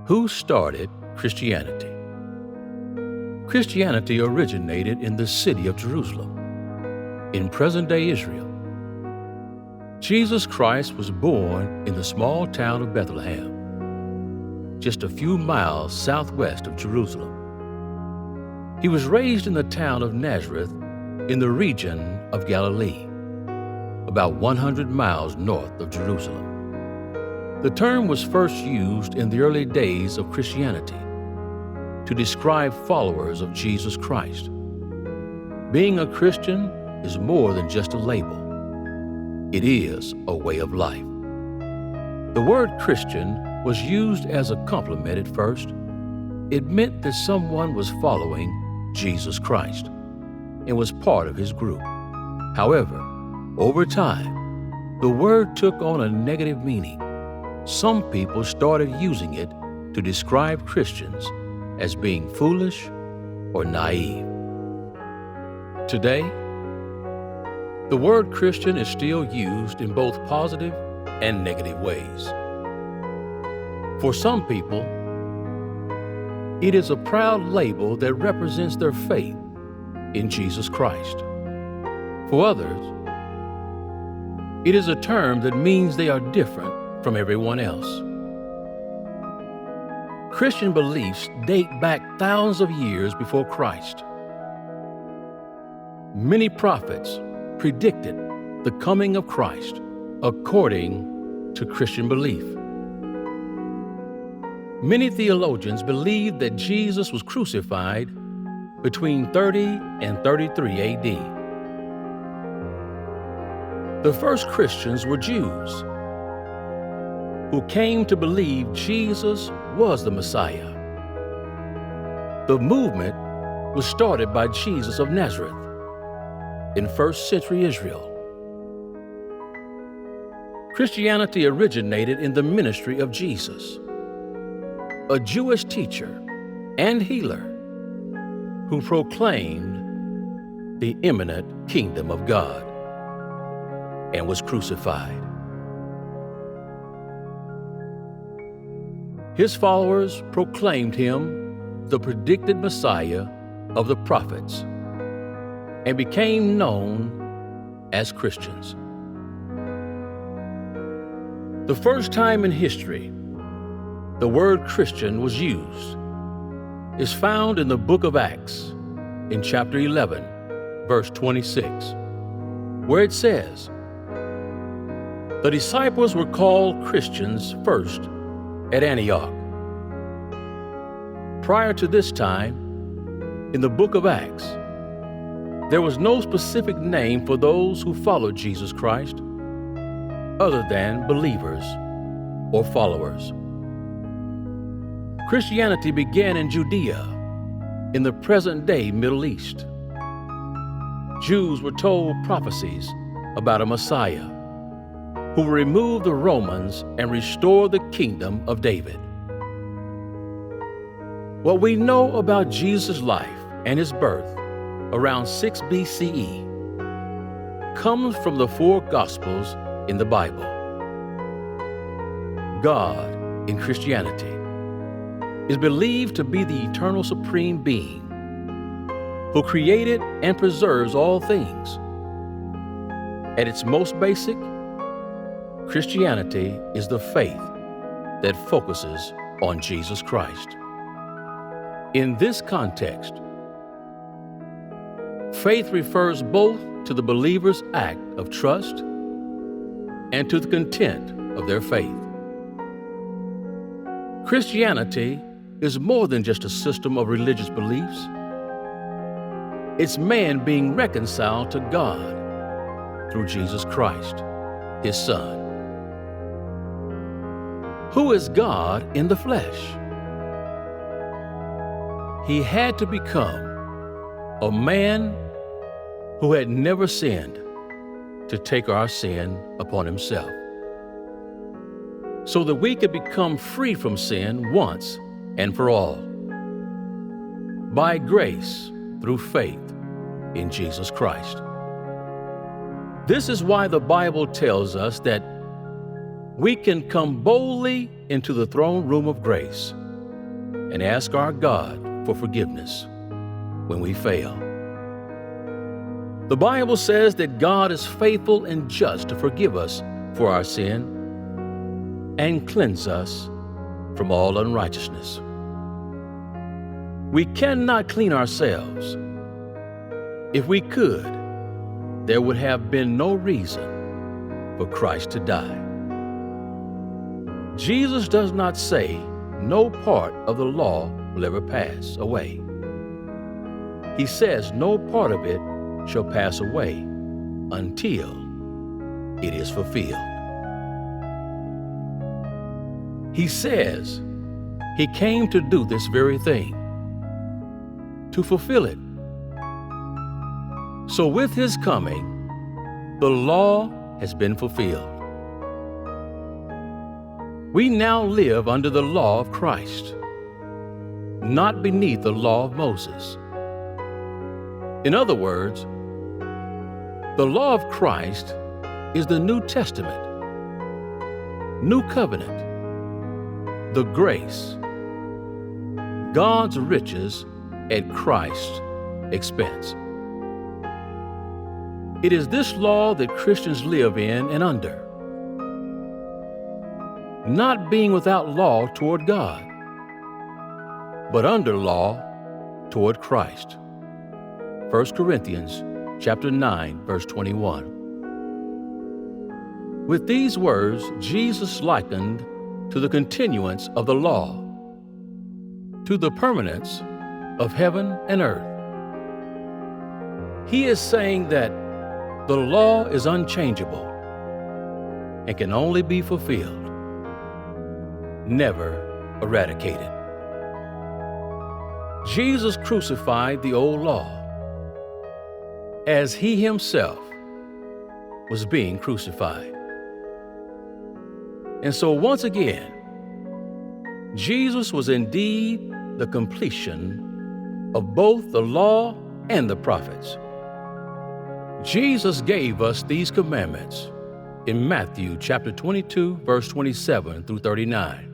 Who started Christianity? Christianity originated in the city of Jerusalem, in present-day Israel. Jesus Christ was born in the small town of Bethlehem, just a few miles southwest of Jerusalem. He was raised in the town of Nazareth in the region of Galilee, about 100 miles north of Jerusalem. The term was first used in the early days of Christianity to describe followers of Jesus Christ. Being a Christian is more than just a label. It is a way of life. The word Christian was used as a compliment at first. It meant that someone was following Jesus Christ and was part of his group. However, over time, the word took on a negative meaning. Some people started using it to describe Christians as being foolish or naive. Today, the word Christian is still used in both positive and negative ways. For some people, it is a proud label that represents their faith in Jesus Christ. For others, it is a term that means they are different from everyone else. Christian beliefs date back thousands of years before Christ. Many prophets predicted the coming of Christ according to Christian belief. Many theologians believe that Jesus was crucified between 30 and 33 AD. The first Christians were Jews who came to believe Jesus was the Messiah. The movement was started by Jesus of Nazareth in first century Israel. Christianity originated in the ministry of Jesus, a Jewish teacher and healer who proclaimed the imminent kingdom of God and was crucified. His followers proclaimed him the predicted Messiah of the prophets and became known as Christians. The first time in history the word Christian was used is found in the book of Acts in chapter 11, verse 26, where it says, "The disciples were called Christians first at Antioch." Prior to this time, in the book of Acts, there was no specific name for those who followed Jesus Christ other than believers or followers. Christianity began in Judea, in the present-day Middle East. Jews were told prophecies about a Messiah who will remove the Romans and restore the kingdom of David. What we know about Jesus' life and his birth around 6 BCE comes from the 4 Gospels in the Bible. God, in Christianity, is believed to be the eternal supreme being who created and preserves all things. At its most basic, Christianity is the faith that focuses on Jesus Christ. In this context, faith refers both to the believer's act of trust and to the content of their faith. Christianity is more than just a system of religious beliefs. It's man being reconciled to God through Jesus Christ, his Son. Who is God in the flesh? He had to become a man who had never sinned to take our sin upon himself, so that we could become free from sin once and for all, by grace through faith in Jesus Christ. This is why the Bible tells us that we can come boldly into the throne room of grace and ask our God for forgiveness when we fail. The Bible says that God is faithful and just to forgive us for our sin and cleanse us from all unrighteousness. We cannot clean ourselves. If we could, there would have been no reason for Christ to die. Jesus does not say no part of the law will ever pass away. He says no part of it shall pass away until it is fulfilled. He says he came to do this very thing, to fulfill it. So with his coming, the law has been fulfilled. We now live under the law of Christ, not beneath the law of Moses. In other words, the law of Christ is the New Testament, New Covenant, the grace, God's riches at Christ's expense. It is this law that Christians live in and under, not being without law toward God, but under law toward Christ. 1 Corinthians chapter 9, verse 21. With these words, Jesus likened to the continuance of the law, to the permanence of heaven and earth. He is saying that the law is unchangeable and can only be fulfilled, never eradicated. Jesus crucified the old law as he himself was being crucified. And so once again, Jesus was indeed the completion of both the law and the prophets. Jesus gave us these commandments in Mathew chapter 22, verse 27 through 39.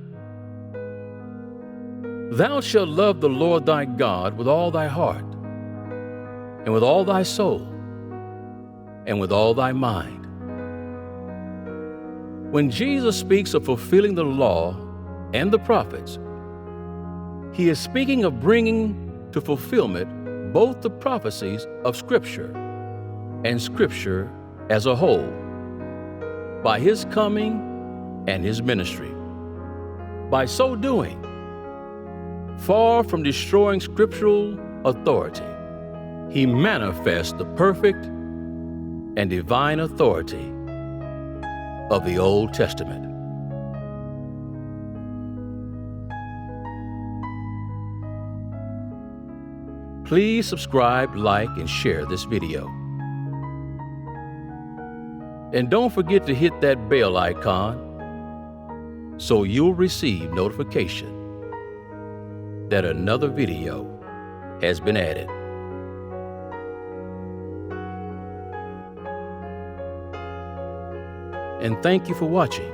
Thou shalt love the Lord thy God with all thy heart, and with all thy soul, and with all thy mind. When Jesus speaks of fulfilling the law and the prophets, he is speaking of bringing to fulfillment both the prophecies of Scripture and Scripture as a whole by his coming and his ministry. By so doing, far from destroying scriptural authority, he manifests the perfect and divine authority of the Old Testament. Please subscribe, like, and share this video. And don't forget to hit that bell icon so you'll receive notification that another video has been added. And thank you for watching.